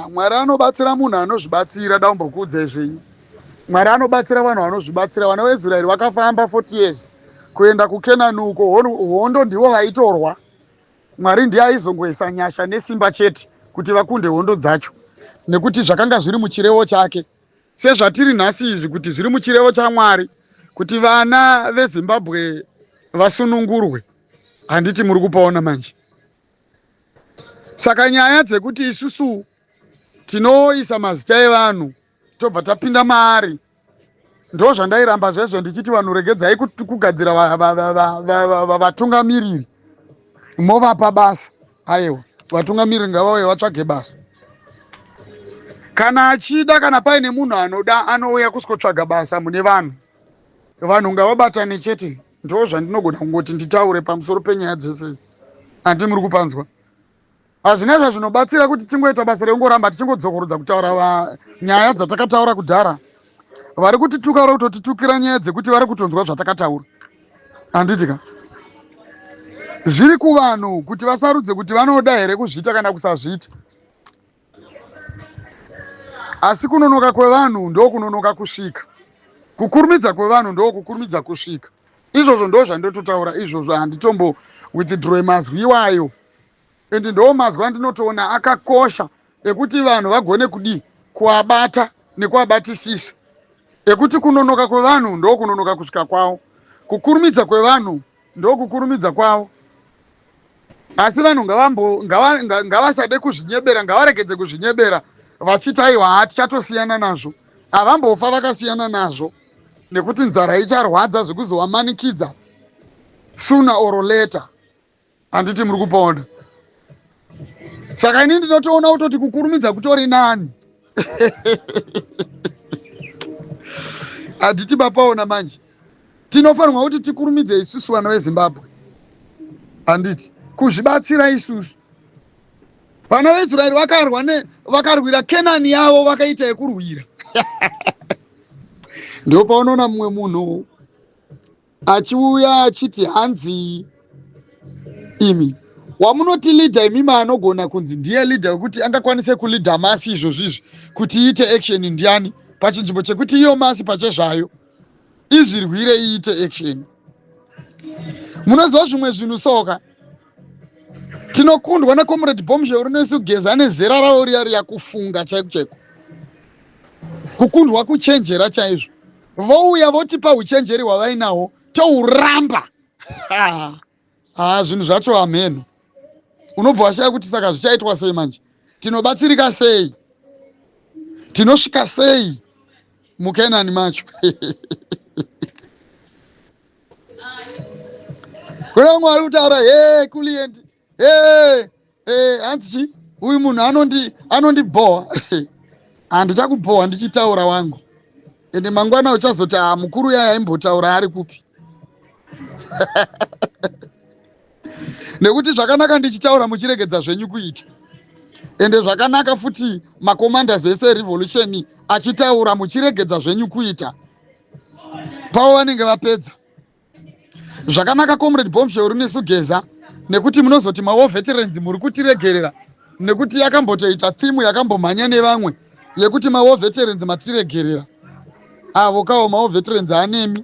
Mwari anobatsira munhu anozvibatsira. Daumbokuudza zvenyu, Mwari anobatsira vanhu vanozvibatsira. Vana veIsraeri vakafamba 40 years kuenda kuKenani uko, hondo ndivo vaitorwa. Mwari ndiye aizongoisa nyasha nesimba chete kuti vakunde hondo dzacho, nekuti zvakanga zviri muchirevo chake, sezvatiri nhasi izvi kuti zviri muchirevo chaMwari kuti vana veZimbabwe vasunungurwe. Handiti muri kupaona manje? Saka nyaya dzekuti isusu tinoisa mazita evanhu tobva tapinda maari, ndo zvandairamba zvezvo ndichiti vanhu regedzai kugadzira vatungamiriri, movapa basa. Aiwa, vatungamiriri ngavauye vatsvage basa. Kana achida, kana paine munhu anoda, anouya kusikotsvaga basa mune vanhu. Vanhu ngavabatane chete. Ndo zvandinogona kungoti nditaure pamusoro penyaya dzese. Handi muri kupanzwa? Hazvina zvazvinobatsira kuti tingoita basa reungoramba tichingodzokorodza kutaura nyaya dzatakataura kudhara. Vari kutituka vari kutotitukira nyaya dzekuti vari kutonzwa zvatakataura. Handitika? Zviri kuvanhu kuti vasarudze kuti vanoda here kuzviita kana kusazviita. Asi kunonoka kwevanhu ndo kunonoka kusvika. Kukurumidza kwevanhu ndo kukurumidza kusvika. Izvozvo ndo zvandototaura izvozvo, handitombo withdraw mazwi iwayo. Endi ndo mazwi andinotoona akakosha ekuti vanhu vagone kudi kuabata nekuabatisisa. Ekuti kunonoka kwevanhu ndo kunonoka kusvika kwavo. Kukurumidza kwevanhu ndo kukurumidza kwavo. Asi vanhu ngavasade kuzvinyebera, ngavaregedze kuzvinyebera vachiti aiwa hatichatosiyana nazvo. Havambofa vakasiyana nazvo, nekuti nzara icharwadza zvekuzovamanikidza sooner or later. Handiti muri kupaona? Saka ini ndinotoona kutoti kukurumidza kutori nani. Handiti bapaona manje? Tinofanirwa kuti tikurumidze isusu vana veZimbabwe. Handiti kuzvibatsira isusu. Vana veIsraeri vakarwira Kenani yavo, vakaita yekurwira. Ndio paunoona mumwe munhu achiuya achiti hanzi imi wamunoti leader imimi anogona kunzi ndiye leader wekuti angakwanise kulidha masi izvozvizvi kuti iite action ndiani, pachinzvimbo chekuti iyo masi pachezvayo izvirwire iite action. Munoziva zvimwe zvinhu soka tinokundwa naComrade Bombshell Runesugeza nezera ravo riya kufunga chaiko chaiko, kukundwa kuchenjera chaizvo. Vouya votipa uchenjeri hwavainawo touramba. Zvinhu zvacho hameno. Unobva washaya kuti saka zvichaitwa sei manje? Tinobatsirika sei? Tinosvika sei muKenani macho? Kuna Mwari kutaura kuliendi hanzi uyu munhu anondibhowa. Handichakubhowa ndichitaura wangu. Ende mangwana uchazoti mukuru yaya aimbotaura ari kupi? Nekuti zvakanaka ndichitaura muchiregedza zvenyu kuita. Ende zvakanaka futi makomanda zese revolution achitaura muchiregedza zvenyu kuita. Pavo vanenge vapedza. Zvakanaka Comrade Bombshell Runesugeza, nekuti munozoti mawo veterans muri kutiregerera, nekuti yakambotoita thimu yakambomhanya nevamwe yekuti mawo veterans matiregerera. Avo kawo mawo veterans anemi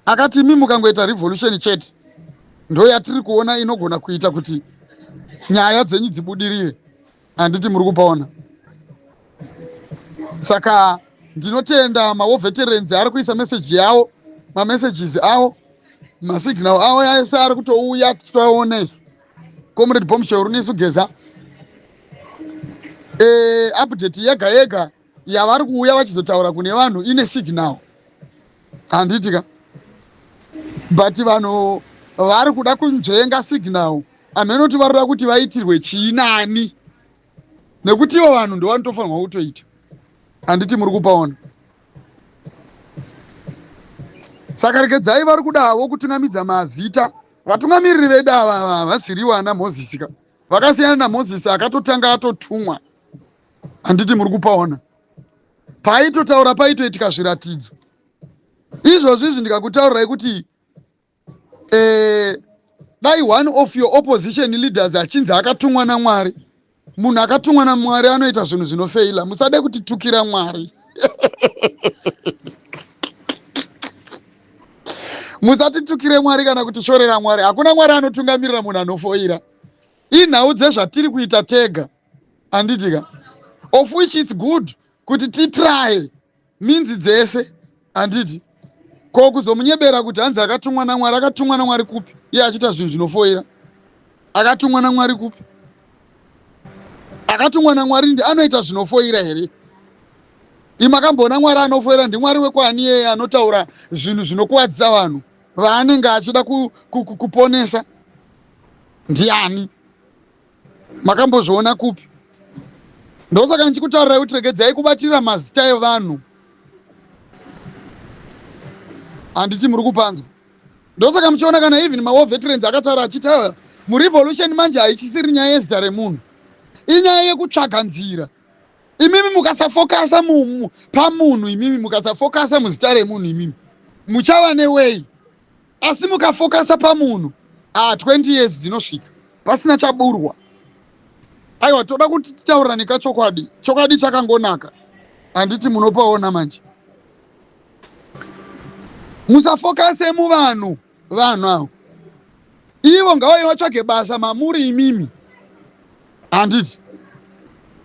akati imi mukangoita revolution chete ndo yatiri kuona inogona kuita kuti nyaya dzenyu dzibudirire. Handiti muri kupaona? Saka ndinotenda mawo veterans ari kuisa message yavo, messages avo, masignal avo yese ari kutouya tichiona isu. Comrade Bombshell Runesugeza update yega yega yavari kuuya vachizotaura kune vanhu ine signal. Handitika? But vanhu vari kuda kunzvenga signal amenoti varikuda kuti vaitirwe chiinani, nekuti ivo vanhu ndo vanotofanirwa kutoita. Handiti muri kupaona? Saka regedzai vari kudavo kutungamidza mazita. Vatungamiriri vedu ava vasiriwo ana Mozisi ka, vakasiyana naMozisi akatotanga atotumwa. Handiti muri kupaona? Paitotaura paitoitika zviratidzo. Izvozvizvi ndikakutaurirai kuti dai one of your opposition leaders achinzi akatumwa naMwari, Munhu akatumwa naMwari anoita zvinhu zvinofeila. Musade kutitukira Mwari. Musatitukire Mwari kana kutishorera Mwari. Hakuna Mwari anotungamirira munhu anofoira. Inhau dzezvatiri kuita tega. Handitika. Of which it's good kuti titry minzi dzese. Handiti. Ko kuzomunyebera kuti hanzi akatumwa naMwari. Akatumwa naMwari kupi? Iye achiita zvinhu zvinofoira. Akatumwa naMwari kupi? Akatumwa naMwari ndi anoita zvinofoira here? Imakamboona Mwari anofoira ndiMwari wekwani yeye anotaura zvinhu zvinokuwadzisa vanhu vaanenge achida kuponesa? Ndiani? Makambozviona kupi? Ndosaka ndichikutaurirai kuti regedzai kubatirira mazita evanhu. Handiti muri kupanzwa. Ndosaka muchiona kana even maWar Veterans akataura achitaura murevolution manje haichisiri nyaya yezita remunhu. Inyaya yekutsvaga nzira. Imimi mukasafokasa pamunhu, imimi mukasafokasa muzita remunhu, imimi muchava neway. Asi mukafokasa pamunhu, 20 years dzinosvika pasina chaburwa. Aiwa, toda kuti titaurirane kachokwadi. Chokwadi chakangonaka. Handiti munopaona manje. Musafokase muvanhu, vanhu avo. Ivo ngavauye vatsvage basa mamuri imimi. Handiti.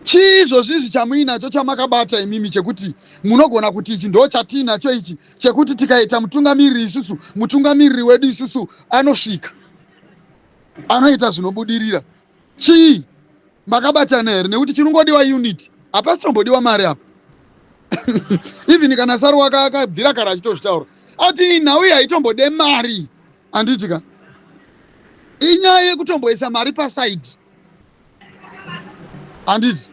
Chizvo zvizvi chamuinacho chamakabata imimi chekuti munogona kuti ichi ndo chatinacho ichi chekuti tikaita mutungamiriri isusu, mutungamiriri wedu isusu anosvika. Anoita zvinobudirira. Chii? Makabatana here nekuti chinongodiwa unit. Hapasitombodiwa mari apa. Even kana Saru akabvira kare achitozvitaura. Ati nhau haitombode mari. Handitika. Inyaya yekutomboisa mari paside. Handiti.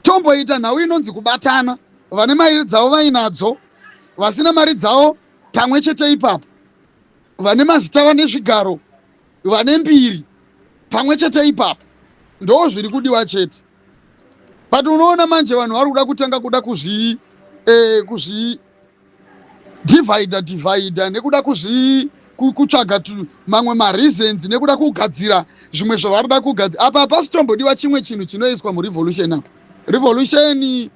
Tomboita nhau inonzi kubatana. Vane mari dzavo vainadzo. Vasina mari dzavo pamwe chete ipapo. Vane mazita vane zvigaro. Vane mbiri pamwe chete ipapo. Ndo zviri kudiwa chete. But unoona manje vanhu vari kuda kutanga kuda kuzvi divide nekuda kutsvaga mamwe mareasons nekuda kugadzira zvimwe zvavari kuda kugadzira. Apa hapasitombodiwa chimwe chinhu chinoiswa murevolution apa. Revolution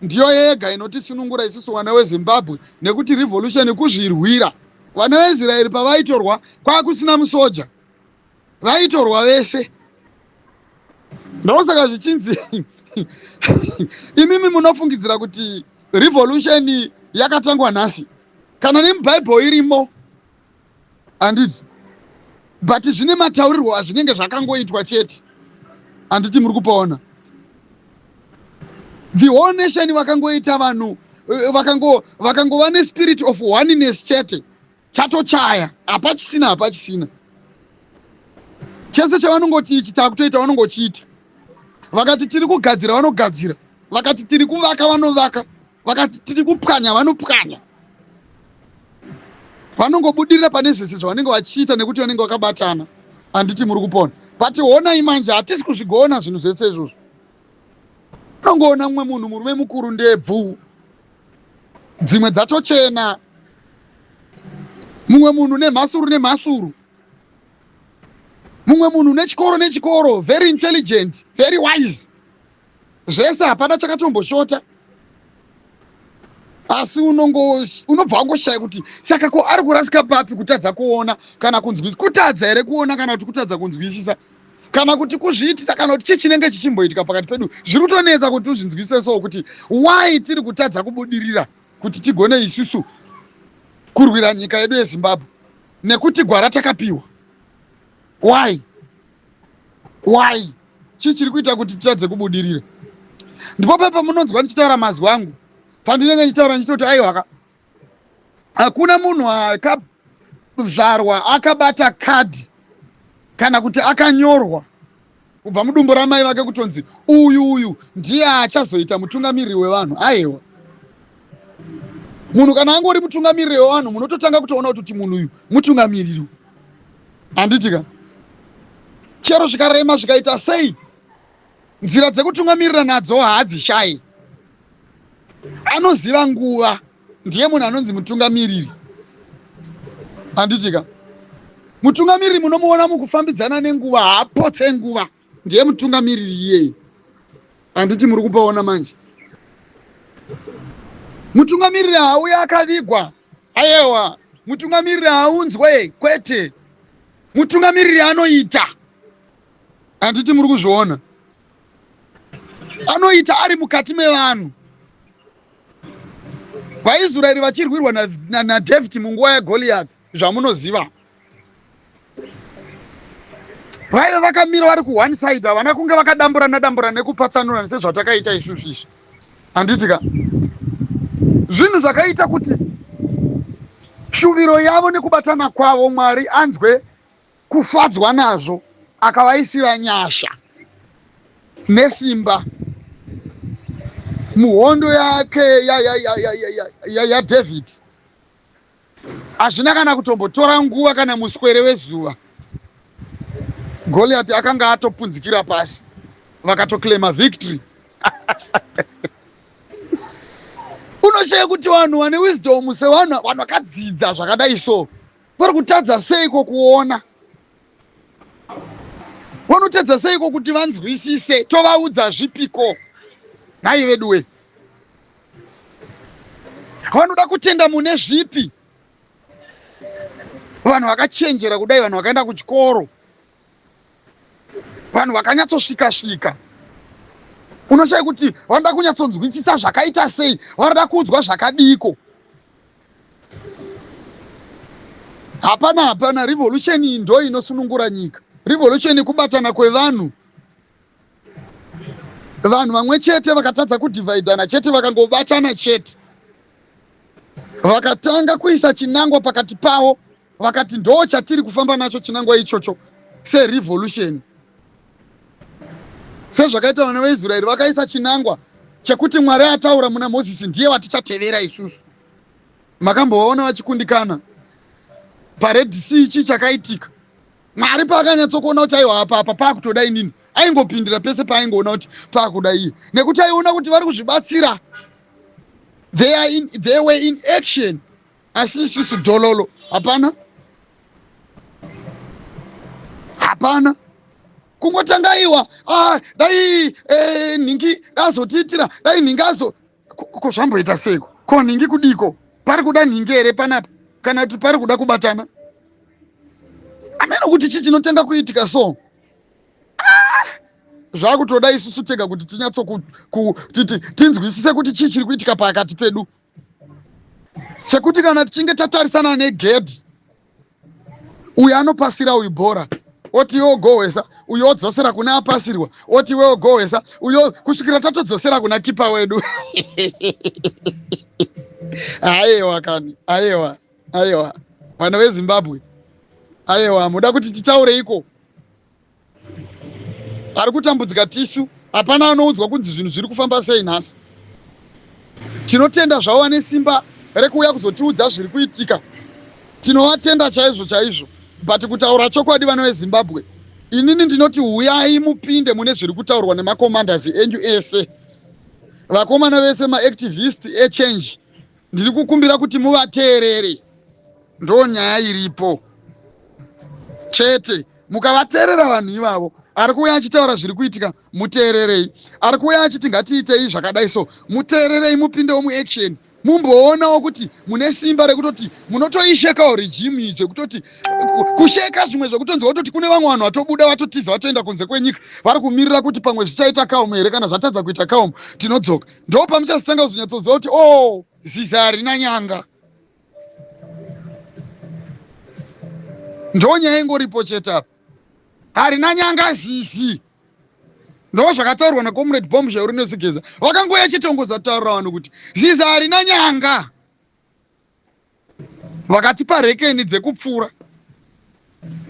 ndiyo yega inotisunungura isusu vana weZimbabwe, nekuti revolution kuzvirwira. Vana veIsraeri pavaitorwa kwakusina musoja. Vaitorwa vese. Ndosaka zvichinzi imimi munofungidzira kuti revolution yakatangwa nhasi. Kana nemuBhaibheri irimo. Handiti. But zvine mataurirwo azvinenge zvakangoitwa chete. Handiti muri kupaona. The whole nation vakangoita vanhu vakangova nespirit of oneness chete. Chatochaya. Hapachisina. Chese chavanongoti ichi takutoita vanongochiita. Vakati tiri kugadzira vanogadzira. Vakati tiri kuvaka vanovaka. Vakati tiri kupwanya vanopwanya. Vanongobudirira pane zvese zvavanenge vachiita nekuti vanenge vakabatana. Handiti muri kupona. But honai manje hatisi kuzvigona zvinhu zvese izvozvo. Unongoona mumwe munhu murume mukuru ndebvu. Dzimwe dzatochena. Mumwe munhu nemhasuru. Mumwe munhu nechikoro, very intelligent, very wise. Zvese hapana chakatomboshota. Asi unobva wangoshaya kuti saka ko ari kurasika papi kutadza kuona kana kunzwisisa. Kutadza here kuona kana kuti kutadza kunzwisisa. Kana kuti kuzviitisa kana kuti chichinenge chichimboitika pakati pedu. Zviri kutonetsa kuti uzvinzwisise so kuti why tiri kutadza kubudirira kuti tigone isusu kurwira nyika yedu yeZimbabwe. Nekuti gwara takapiwa. Why? Chiri kuita kuti titadze kubudirira. Ndipo pepa munonzwa ndichitaura mazwi angu. Pandinenge ndichitaura ndichitoti aiwa. Hakuna munhu akazvarwa akabata kadi kana kuti akanyorwa kubva mudumbu ramai vake kutonzi uyu ndiye achazoita mutungamiriri wevanhu. Aiwa. Munhu kana angori mutungamiriri wevanhu munototanga kutoona kuti munhu uyu mutungamiriri. Handitika. Chero zvikarema zvikaita sei, nzira dzekutungamirira nadzo haadzishayi. Anoziva nguva. Ndiye munhu anonzi mutungamiriri. Handitika. Mutungamiriri munomuona mukufambidzana nenguva, haapotse nguva. ndiye mutungamiriri iyeye. Handiti muri kupaona manje. Mutungamiriri hauyi akavigwa. Aiwa, mutungamiriri haunzwe kwete. Mutungamiriri anoita. Handiti muri kuzviona. Anoita ari mukati mevanhu. VaIsraeri vachirwirwa naDavid munguva yaGoliath, zvamunoziva. Vaiva vakamira vari ku1 side, havana kunge vakadamburana nekupatsanurana sezvatakaita isusu izvi. Handiti ka? Zvinhu zvakaita kuti shuviro yavo nekubatana kwavo Mwari anzwe kufadzwa nazvo, akavaisira nyasha nesimba muhondo yake yaDavid. Hazvina kana kutombotora nguva kana muswere wezuva, Goliath akanga atopunzikira pasi, vakatoclaima victory. Unoshaya kuti vanhu vane wisdom sevanhu vakadzidza zvakadai so vari kutadza seiko kuona, vanotadza seiko kuti vanzwisise, tovaudza zvipiko. Nhai veduwe, vanoda kutenda mune zvipi? Vanhu vakachenjera kudai, vanhu vakaenda kuchikoro, vanhu vakanyatsosvika-svika. Unoshaya kuti vanoda kunyatsonzwisisa zvakaita sei, vanoda kuudzwa zvakadiko. Hapana, revolution iyi ndo inosunungura nyika. Revolution kubatana kwevanhu. Vanhu vamwe chete vakatadza kudivhaidhana chete, vakangobatana chete, vakatanga kuisa chinangwa pakati pavo, vakati ndo chatiri kufamba nacho chinangwa ichocho, serevolution. Sezvakaita vana veIsraeri vakaisa chinangwa chekuti Mwari ataura muna Mozisi ndiye vatichatevera isusu. Makamboona vachikundikana paRed Sea ichi chakaitika. Mwari paakanyatsokuona kuti aiwa apa paakutodai nini, aingopindira pese paaingoona kuti paakudai, nekuti aiona kuti vari kuzvibatsira. They were in action. Asi isusu dhololo, hapana. Kungotangaiwa, dai ningi azotiitira, dai ningi ko zvamboita seiko? Ko ningi kudiko? Pari kuda ningi here panapa, kana kuti pari kuda kubatana? Ameno kuti chii chinotenda kuitika so? Zvakutoda isusu tega kuti tinzwisise kuti chii chiri kuitika pakati pedu. Chekuti kana tichinge tatarisana neGedhi, uyu anopasira uyu bhora, oti iwe gohwesa, uyu odzosera kuna apasirwa, oti iwe ogohwesa, uyu kusvikira tatodzosera kuna kipa wedu. Aiwa kani, aiwa, vana veZimbabwe, aiwa, muda kuti titaureiko? Ari kutambudzika tisu, hapana anoudzwa kunzi zvinhu zviri kufamba sei nhasi. Tinotenda zvavo vane simba rekuuya kuzotiudza zviri kuitika, tinovatenda chaizvo. But kutaura chokwadi vana veZimbabwe, inini ndinoti huyai mupinde mune zviri kutaurwa nemakomandazi enyu ese, vakomana vese, maactivist echange. Ndiri kukumbira kuti muvateerere, ndo nyaya iripo chete. Mukavateerera vanhu ivavo, ari kuuya achitaura zviri kuitika, muteererei. Ari kuuya achiti ngatiitei zvakadai so, muteererei, mupindewo muaction. Mumboonawo kuti mune simba rekutoti munotoishekawo rejimu idzo, kutoti kusheka zvimwe zvokutonzi wototi kune vamwe vanhu vatobuda vatotiza vatoenda kunze kwenyika, vari kumirira kuti pamwe zvichaita kaumu here, kana zvatadza kuita kaumu tinodzoka. Ndo pamuchazotanga kuzonyatsoziva kuti zizi harina nyanga. Ndo nyaya ingoripo chete apa, harina nyanga zizi. Ndo zvakataurwa naComrade Bombshell Urinesigeza, vakangoya chitongoza taurira vanhu kuti zizi harina nyanga, vakatipa rekeni dzekupfuura.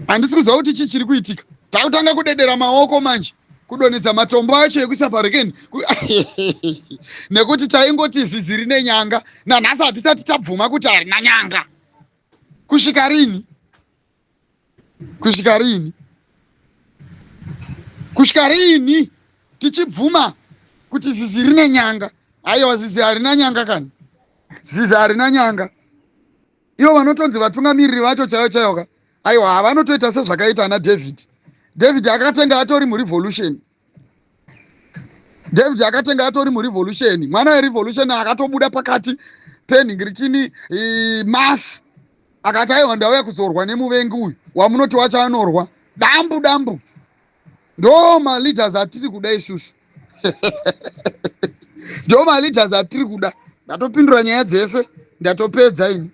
Handisi kuziva kuti chii chiri kuitika. Takutanga kudedera maoko manje, kudonhedza matombo acho ekuisa parekeni nekuti taingoti zizi rine nyanga, nanhasi hatisati tabvuma kuti harina nyanga. Kusvika rini? Tichibvuma kuti zizi rine nyanga? Aiwa, zizi harina nyanga kani, zizi harina nyanga. Ivo vanotonzi vatungamiriri vacho chaivo ka, aiwa, havanotoita sezvakaita ana David. David akatenga atori murevolution. David akatenga atori murevolution. Mwana werevolution akatobuda pakati penhingirikini masi akati aiwa ndauya kuzorwa nemuvengi uyu wamunoti wacho anorwa dambu. Ndo maleaders atiri kuda isusu. Ndo maleaders atiri kuda. Ndatopindura nyaya dzese, ndatopedza ini.